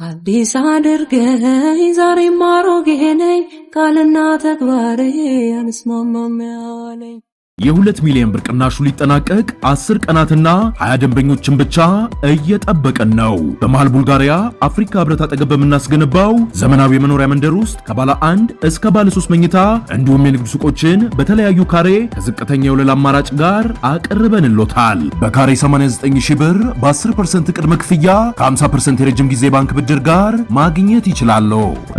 አዲስ አድርገኝ ዛሬም አሮጌ ነኝ ቃልና ተግባሬ አንስማማም ያለኝ የ2 ሚሊዮን ብር ቅናሹ ሊጠናቀቅ 10 ቀናትና 20 ደንበኞችን ብቻ እየጠበቀን ነው። በመሃል ቡልጋሪያ አፍሪካ ህብረት አጠገብ በምናስገነባው ዘመናዊ የመኖሪያ መንደር ውስጥ ከባለ 1 እስከ ባለ 3 መኝታ እንዲሁም የንግድ ሱቆችን በተለያዩ ካሬ ከዝቅተኛ የወለል አማራጭ ጋር አቅርበንሎታል። በካሬ 89000 ብር በ10% ቅድመ ክፍያ ከ50% የረጅም ጊዜ ባንክ ብድር ጋር ማግኘት ይችላሉ።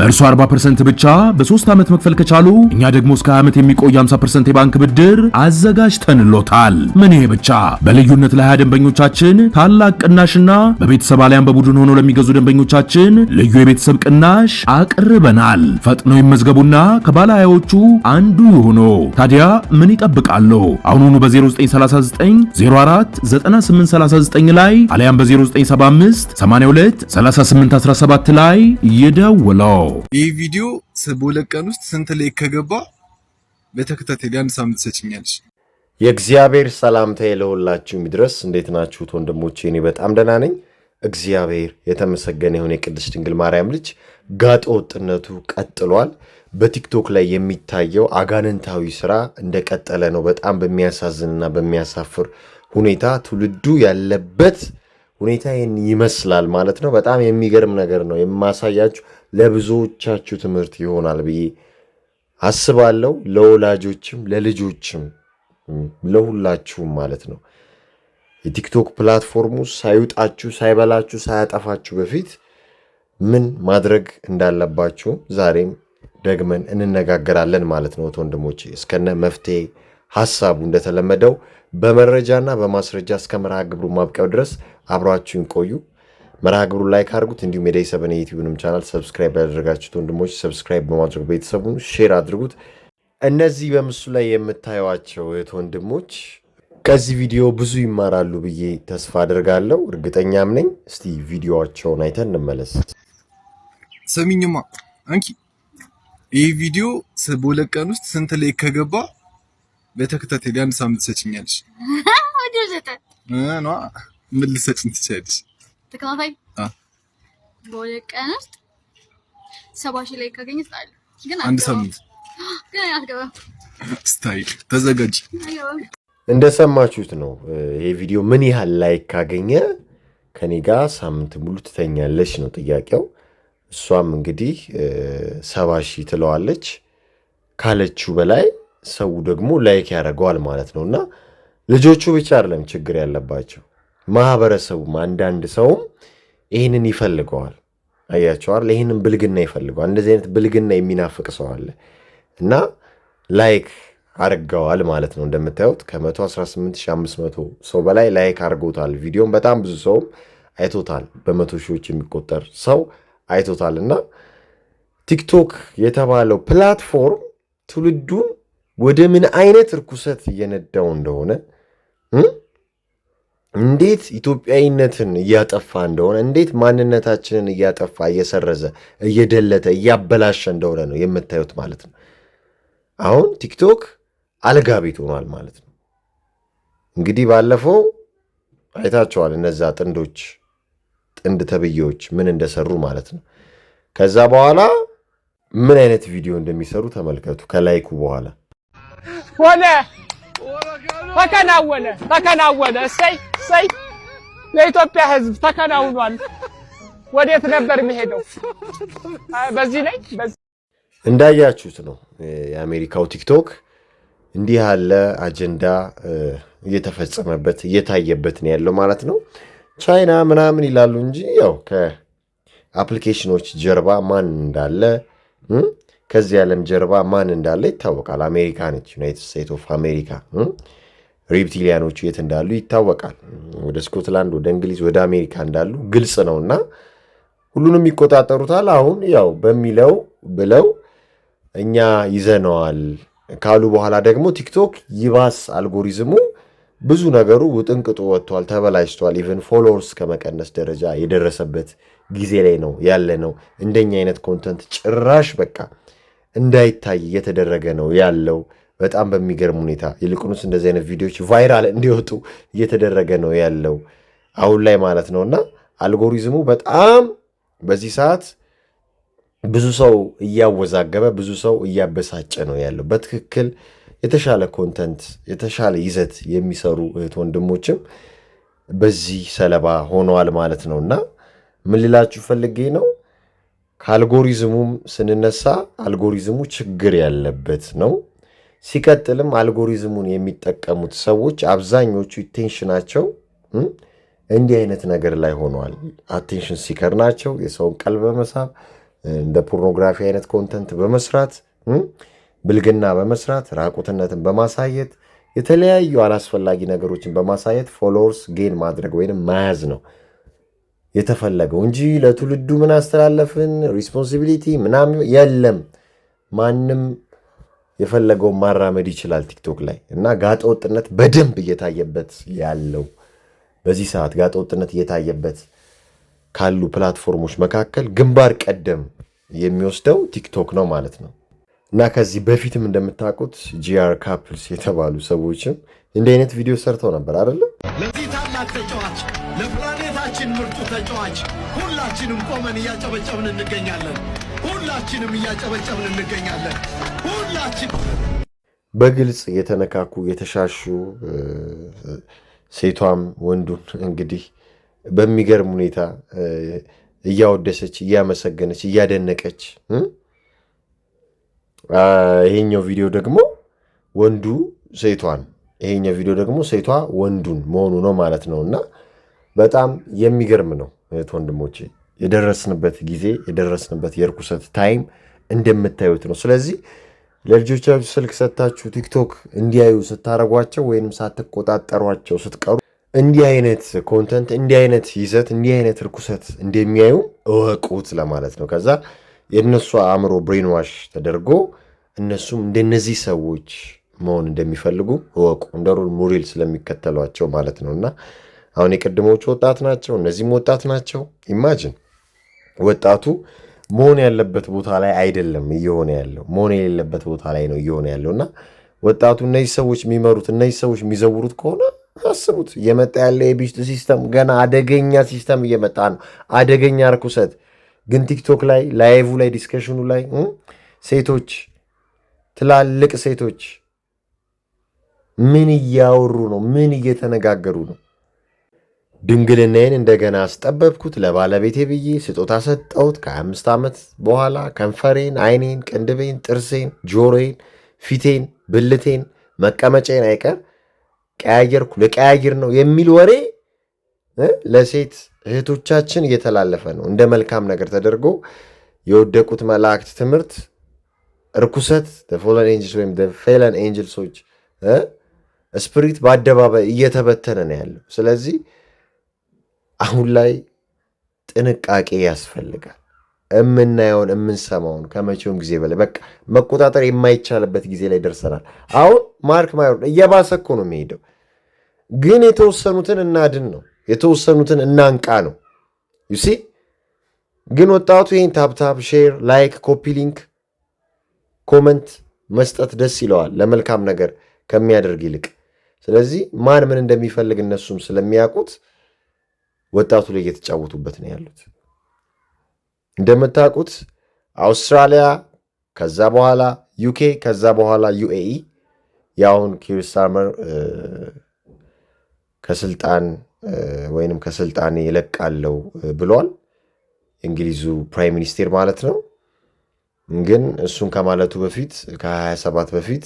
እርሱ 40% ብቻ በ3 ዓመት መክፈል ከቻሉ እኛ ደግሞ እስከ 20 ዓመት የሚቆይ 50% የባንክ ብድር አዘጋጅተንሎታል። ምን ይሄ ብቻ! በልዩነት ለ20 ደንበኞቻችን ታላቅ ቅናሽና በቤተሰብ አሊያም በቡድን ሆኖ ለሚገዙ ደንበኞቻችን ልዩ የቤተሰብ ቅናሽ አቅርበናል። ፈጥነው ይመዝገቡና ከባለ 20ዎቹ አንዱ ይሁኑ። ታዲያ ምን ይጠብቃሉ? አሁኑኑ በ0939 04 9839 ላይ አሊያም በ0975 82 3817 ላይ ይደውለው። ይህ ቪዲዮ በሁለት ቀን ውስጥ ስንት ላይ ከገባ በተከታታይ አንድ ሳምንት ሰጭኛለሽ። የእግዚአብሔር ሰላምታ ለሁላችሁ ይድረስ። እንዴት ናችሁት ወንድሞቼ? እኔ በጣም ደህና ነኝ። እግዚአብሔር የተመሰገነ ይሁን። የቅድስት ድንግል ማርያም ልጅ ጋጠ ወጥነቱ ቀጥሏል። በቲክቶክ ላይ የሚታየው አጋንንታዊ ስራ እንደቀጠለ ነው። በጣም በሚያሳዝንና በሚያሳፍር ሁኔታ ትውልዱ ያለበት ሁኔታ ይመስላል ማለት ነው። በጣም የሚገርም ነገር ነው የማሳያችሁ። ለብዙዎቻችሁ ትምህርት ይሆናል ብዬ አስባለሁ። ለወላጆችም ለልጆችም ለሁላችሁም ማለት ነው። የቲክቶክ ፕላትፎርሙ ሳይውጣችሁ ሳይበላችሁ ሳያጠፋችሁ በፊት ምን ማድረግ እንዳለባችሁ ዛሬም ደግመን እንነጋገራለን ማለት ነው ወንድሞቼ። እስከነ መፍትሄ ሐሳቡ እንደተለመደው በመረጃና በማስረጃ እስከ መርሃ ግብሩ ማብቂያው ድረስ አብራችሁን ቆዩ። መርሃ ግብሩ ላይክ አድርጉት። እንዲሁም የደይ ሰበን ዩቲዩብንም ቻናል ሰብስክራይብ ያደረጋችሁት ወንድሞች ሰብስክራይብ በማድረግ ቤተሰቡን ሼር አድርጉት። እነዚህ በምስሉ ላይ የምታዩዋቸው ወንድሞች ከዚህ ቪዲዮ ብዙ ይማራሉ ብዬ ተስፋ አድርጋለሁ፣ እርግጠኛም ነኝ። እስቲ ቪዲዮዋቸውን አይተን እንመለስ። ሰሚኝማ አንቺ ይህ ቪዲዮ በሁለት ቀን ውስጥ ስንት ላይ ከገባ በተከታታይ አንድ ሳምንት ሰጭኛለሽ። ምን ልሰጭኝ ትችያለሽ? ተከታታይ በሁለት ቀን ውስጥ 70,000 ላይ ካገኘ ታዲያ ግን አንድ ሳምንት ግን ያስገባ ስታይል ተዘጋጅ። እንደሰማችሁት ነው። ይሄ ቪዲዮ ምን ያህል ላይክ ካገኘ ከኔ ጋር ሳምንት ሙሉ ትተኛለች ነው ጥያቄው። እሷም እንግዲህ 70,000 ትለዋለች። ካለችው በላይ ሰው ደግሞ ላይክ ያደርገዋል ማለት ነውና ልጆቹ ብቻ አይደለም ችግር ያለባቸው፣ ማህበረሰቡም አንዳንድ ሰውም ይህንን ይፈልገዋል። አያቸዋል። ይህንን ብልግና ይፈልገዋል። እንደዚህ አይነት ብልግና የሚናፍቅ ሰው አለ እና ላይክ አርገዋል ማለት ነው። እንደምታዩት ከ118500 ሰው በላይ ላይክ አርጎታል ቪዲዮን። በጣም ብዙ ሰውም አይቶታል። በመቶ ሺዎች የሚቆጠር ሰው አይቶታል። እና ቲክቶክ የተባለው ፕላትፎርም ትውልዱን ወደ ምን አይነት ርኩሰት እየነዳው እንደሆነ እንዴት ኢትዮጵያዊነትን እያጠፋ እንደሆነ እንዴት ማንነታችንን እያጠፋ እየሰረዘ እየደለተ እያበላሸ እንደሆነ ነው የምታዩት ማለት ነው። አሁን ቲክቶክ አልጋ ቤት ሆኗል ማለት ነው። እንግዲህ ባለፈው አይታቸዋል እነዛ ጥንድ ተብዬዎች ምን እንደሰሩ ማለት ነው። ከዛ በኋላ ምን አይነት ቪዲዮ እንደሚሰሩ ተመልከቱ። ከላይኩ በኋላ ሆነ ተከናወነ። እሰይ ለኢትዮጵያ ሕዝብ ተከናውኗል። ወዴት ነበር የሚሄደው? በዚህ ላይ እንዳያችሁት ነው የአሜሪካው ቲክቶክ እንዲህ ያለ አጀንዳ እየተፈጸመበት እየታየበት ነው ያለው ማለት ነው። ቻይና ምናምን ይላሉ እንጂ ያው ከአፕሊኬሽኖች ጀርባ ማን እንዳለ ከዚህ ዓለም ጀርባ ማን እንዳለ ይታወቃል። አሜሪካ ነች፣ ዩናይትድ ስቴትስ ኦፍ አሜሪካ። ሪፕቲሊያኖቹ የት እንዳሉ ይታወቃል። ወደ ስኮትላንድ፣ ወደ እንግሊዝ፣ ወደ አሜሪካ እንዳሉ ግልጽ ነውና ሁሉንም ይቆጣጠሩታል። አሁን ያው በሚለው ብለው እኛ ይዘነዋል ካሉ በኋላ ደግሞ ቲክቶክ ይባስ አልጎሪዝሙ ብዙ ነገሩ ውጥንቅጡ ወጥቷል፣ ተበላሽቷል። ኢቨን ፎሎወርስ ከመቀነስ ደረጃ የደረሰበት ጊዜ ላይ ነው ያለ ነው። እንደኛ አይነት ኮንተንት ጭራሽ በቃ እንዳይታይ እየተደረገ ነው ያለው በጣም በሚገርም ሁኔታ። ይልቁንስ እንደዚህ አይነት ቪዲዮዎች ቫይራል እንዲወጡ እየተደረገ ነው ያለው አሁን ላይ ማለት ነውና አልጎሪዝሙ በጣም በዚህ ሰዓት ብዙ ሰው እያወዛገበ ብዙ ሰው እያበሳጨ ነው ያለው። በትክክል የተሻለ ኮንተንት የተሻለ ይዘት የሚሰሩ እህት ወንድሞችም በዚህ ሰለባ ሆነዋል ማለት ነውና ምን ልላችሁ ፈልጌ ነው፣ ከአልጎሪዝሙም ስንነሳ አልጎሪዝሙ ችግር ያለበት ነው። ሲቀጥልም አልጎሪዝሙን የሚጠቀሙት ሰዎች አብዛኞቹ ኢንቴንሽናቸው እንዲህ አይነት ነገር ላይ ሆነዋል። አቴንሽን ሲከር ናቸው። የሰውን ቀልብ በመሳብ እንደ ፖርኖግራፊ አይነት ኮንተንት በመስራት ብልግና በመስራት ራቁትነትን በማሳየት የተለያዩ አላስፈላጊ ነገሮችን በማሳየት ፎሎወርስ ጌን ማድረግ ወይም መያዝ ነው የተፈለገው እንጂ ለትውልዱ ምን አስተላለፍን ሪስፖንሲቢሊቲ ምናምን የለም። ማንም የፈለገውን ማራመድ ይችላል ቲክቶክ ላይ እና ጋጠ ወጥነት በደንብ እየታየበት ያለው በዚህ ሰዓት ጋጠ ወጥነት እየታየበት ካሉ ፕላትፎርሞች መካከል ግንባር ቀደም የሚወስደው ቲክቶክ ነው ማለት ነው። እና ከዚህ በፊትም እንደምታውቁት ጂአር ካፕልስ የተባሉ ሰዎችም እንዲህ አይነት ቪዲዮ ሰርተው ነበር አይደለ? ለዚህ ታላቅ ተጫዋች ለፕላኔታችን ምርጡ ተጫዋች ሁላችንም ቆመን እያጨበጨብን እንገኛለን። በግልጽ የተነካኩ የተሻሹ ሴቷም ወንዱን እንግዲህ በሚገርም ሁኔታ እያወደሰች እያመሰገነች እያደነቀች ይሄኛው ቪዲዮ ደግሞ ወንዱ ሴቷን ይሄኛው ቪዲዮ ደግሞ ሴቷ ወንዱን መሆኑ ነው ማለት ነውና በጣም የሚገርም ነው። እህት ወንድሞቼ የደረስንበት ጊዜ የደረስንበት የርኩሰት ታይም እንደምታዩት ነው። ስለዚህ ለልጆቻችሁ ስልክ ሰጣችሁ ቲክቶክ እንዲያዩ ስታረጓቸው ወይንም ሳትቆጣጠሯቸው ስትቀሩ እንዲህ አይነት ኮንተንት እንዲህ አይነት ይዘት እንዲህ አይነት ርኩሰት እንደሚያዩ እወቁት ለማለት ነው። ከዛ የነሱ አእምሮ ብሬን ዋሽ ተደርጎ እነሱም እንደነዚህ ሰዎች መሆን እንደሚፈልጉ እወቁ። እንደ ሮል ሞዴል ስለሚከተሏቸው ማለት ነውና አሁን የቀድሞቹ ወጣት ናቸው፣ እነዚህም ወጣት ናቸው። ኢማጂን ወጣቱ መሆን ያለበት ቦታ ላይ አይደለም እየሆነ ያለው፣ መሆን የሌለበት ቦታ ላይ ነው እየሆነ ያለውና ወጣቱ እነዚህ ሰዎች የሚመሩት እነዚህ ሰዎች የሚዘውሩት ከሆነ አስቡት። እየመጣ ያለ የቢስት ሲስተም ገና አደገኛ ሲስተም እየመጣ ነው፣ አደገኛ ርኩሰት። ግን ቲክቶክ ላይ ላይቭ ላይ ዲስከሽኑ ላይ ሴቶች ትላልቅ ሴቶች ምን እያወሩ ነው? ምን እየተነጋገሩ ነው? ድንግልናዬን እንደገና አስጠበብኩት ለባለቤቴ ብዬ ስጦታ ሰጠሁት። ከ5 ዓመት በኋላ ከንፈሬን፣ አይኔን፣ ቅንድቤን፣ ጥርሴን፣ ጆሮዬን፣ ፊቴን፣ ብልቴን፣ መቀመጫዬን አይቀር ቀያየርኩ ለቀያየር ነው የሚል ወሬ ለሴት እህቶቻችን እየተላለፈ ነው። እንደ መልካም ነገር ተደርጎ የወደቁት መላእክት ትምህርት ርኩሰት ፎለን ኤንጅልስ ወይም ፌለን ኤንጅልሶች ስፕሪት በአደባባይ እየተበተነ ነው ያለው። ስለዚህ አሁን ላይ ጥንቃቄ ያስፈልጋል። የምናየውን የምንሰማውን ከመቼውም ጊዜ በላይ በቃ መቆጣጠር የማይቻልበት ጊዜ ላይ ደርሰናል። አሁን ማርክ ማይወርድ እየባሰ እኮ ነው የሚሄደው። ግን የተወሰኑትን እናድን ነው፣ የተወሰኑትን እናንቃ ነው። ዩሲ ግን ወጣቱ ይህን ታፕታፕ፣ ሼር፣ ላይክ፣ ኮፒ ሊንክ፣ ኮመንት መስጠት ደስ ይለዋል ለመልካም ነገር ከሚያደርግ ይልቅ። ስለዚህ ማን ምን እንደሚፈልግ እነሱም ስለሚያውቁት ወጣቱ ላይ እየተጫወቱበት ነው ያሉት። እንደምታውቁት አውስትራሊያ፣ ከዛ በኋላ ዩኬ፣ ከዛ በኋላ ዩኤኢ ያውን ኪር ስታርመር ከስልጣን ወይንም ከስልጣኔ ይለቃለው ብሏል። እንግሊዙ ፕራይም ሚኒስቴር ማለት ነው። ግን እሱን ከማለቱ በፊት ከ27 በፊት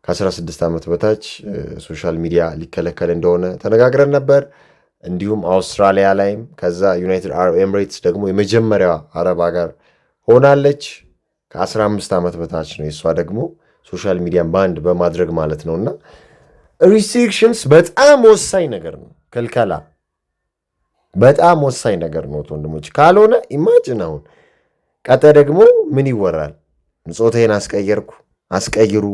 ከ16 ዓመት በታች ሶሻል ሚዲያ ሊከለከል እንደሆነ ተነጋግረን ነበር። እንዲሁም አውስትራሊያ ላይም ከዛ ዩናይትድ አረብ ኤምሬትስ ደግሞ የመጀመሪያ አረብ ሀገር ሆናለች። ከ15 ዓመት በታች ነው የእሷ ደግሞ ሶሻል ሚዲያን ባንድ በማድረግ ማለት ነውና ሪስትሪክሽንስ በጣም ወሳኝ ነገር ነው። ክልከላ በጣም ወሳኝ ነገር ነው ወንድሞች። ካልሆነ ኢማጅን አሁን ቀጣይ ደግሞ ምን ይወራል? ጾታዬን አስቀየርኩ አስቀይሩ።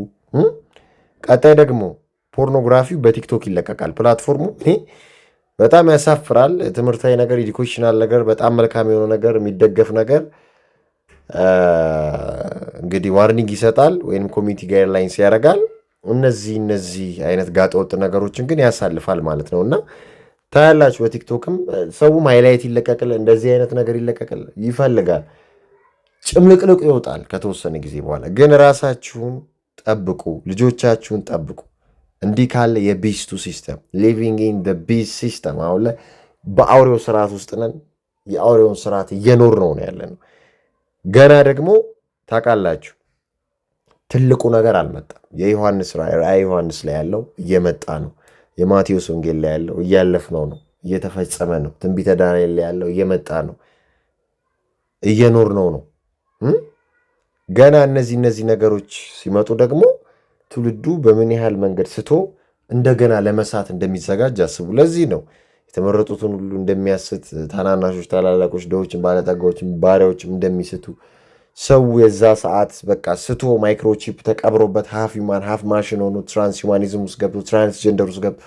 ቀጣይ ደግሞ ፖርኖግራፊው በቲክቶክ ይለቀቃል። ፕላትፎርሙ በጣም ያሳፍራል። ትምህርታዊ ነገር፣ ኤዱኬሽናል ነገር፣ በጣም መልካም የሆነ ነገር፣ የሚደገፍ ነገር እንግዲህ ዋርኒንግ ይሰጣል ወይም ኮሚኒቲ ጋይድላይንስ ያደርጋል። እነዚህ አይነት ጋጠወጥ ነገሮችን ግን ያሳልፋል ማለት ነውና ታያላችሁ። በቲክቶክም ሰውም ሃይላይት ይለቀቅል፣ እንደዚህ አይነት ነገር ይለቀቅል ይፈልጋል። ጭምልቅልቁ ይወጣል ከተወሰነ ጊዜ በኋላ። ግን ራሳችሁን ጠብቁ፣ ልጆቻችሁን ጠብቁ። እንዲህ ካለ የቢስቱ ሲስተም ሊቪንግ ኢን ደ ቢስት ሲስተም አሁን ላይ በአውሬው ስርዓት ውስጥ ነን። የአውሬውን ስርዓት እየኖር ነው ያለ ነው። ገና ደግሞ ታውቃላችሁ ትልቁ ነገር አልመጣም። የዮሐንስ ራእይ ዮሐንስ ላይ ያለው እየመጣ ነው። የማቴዎስ ወንጌል ላይ ያለው እያለፍነው ነው፣ እየተፈጸመ ነው። ትንቢተ ዳንኤል ላይ ያለው እየመጣ ነው፣ እየኖር ነው። ገና እነዚህ ነገሮች ሲመጡ ደግሞ ትውልዱ በምን ያህል መንገድ ስቶ እንደገና ለመሳት እንደሚዘጋጅ አስቡ። ለዚህ ነው የተመረጡትን ሁሉ እንደሚያስት፣ ታናናሾች፣ ታላላቆች፣ ድሆችን፣ ባለጠጋዎችን፣ ባሪያዎችም እንደሚስቱ ሰው የዛ ሰዓት በቃ ስቶ ማይክሮቺፕ ተቀብሮበት ሃፍ ሂውማን ሃፍ ማሽን ሆኖ ትራንስሂውማኒዝም ውስጥ ገብቶ ትራንስጀንደር ውስጥ ገብቶ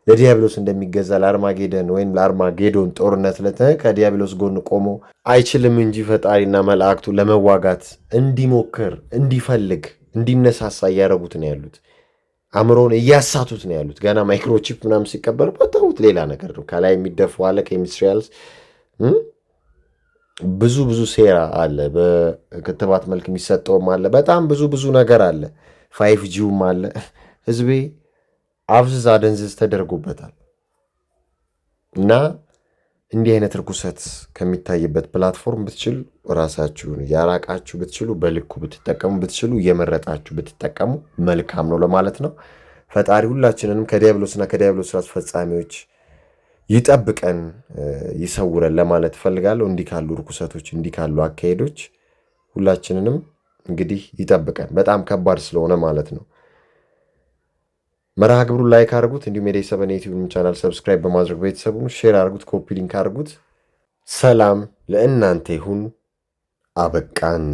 ለዲያብሎስ እንደሚገዛ ለአርማጌደን ወይም ለአርማጌዶን ጦርነት ከዲያብሎስ ጎን ቆሞ አይችልም እንጂ ፈጣሪና መላእክቱ ለመዋጋት እንዲሞክር እንዲፈልግ እንዲነሳሳ እያደረጉት ነው ያሉት። አእምሮውን እያሳቱት ነው ያሉት። ገና ማይክሮቺፕ ምናምን ሲቀበርበት ተውት፣ ሌላ ነገር ነው። ከላይ የሚደፋው አለ ኬሚስትሪያልስ ብዙ ሴራ አለ። በክትባት መልክ የሚሰጠውም አለ። በጣም ብዙ ነገር አለ። 5Gም አለ። ህዝቤ አፍዝዝ አደንዝዝ ተደርጎበታል። እና እንዲህ አይነት ርኩሰት ከሚታይበት ፕላትፎርም ብትችሉ ራሳችሁን ያራቃችሁ ብትችሉ፣ በልኩ ብትጠቀሙ ብትችሉ፣ እየመረጣችሁ ብትጠቀሙ መልካም ነው ለማለት ነው። ፈጣሪ ሁላችንንም ከዲያብሎስና ከዲያብሎስ ራስ ፈጻሚዎች ይጠብቀን ይሰውረን ለማለት እፈልጋለሁ። እንዲህ ካሉ ርኩሰቶች፣ እንዲህ ካሉ አካሄዶች ሁላችንንም እንግዲህ ይጠብቀን። በጣም ከባድ ስለሆነ ማለት ነው። መርሃ ግብሩን ላይክ አድርጉት። እንዲሁም የዴ7 ዩቲዩብ ቻናል ሰብስክራይብ በማድረግ ቤተሰቡን ሼር አድርጉት፣ ኮፒ ሊንክ አድርጉት። ሰላም ለእናንተ ይሁን። አበቃን።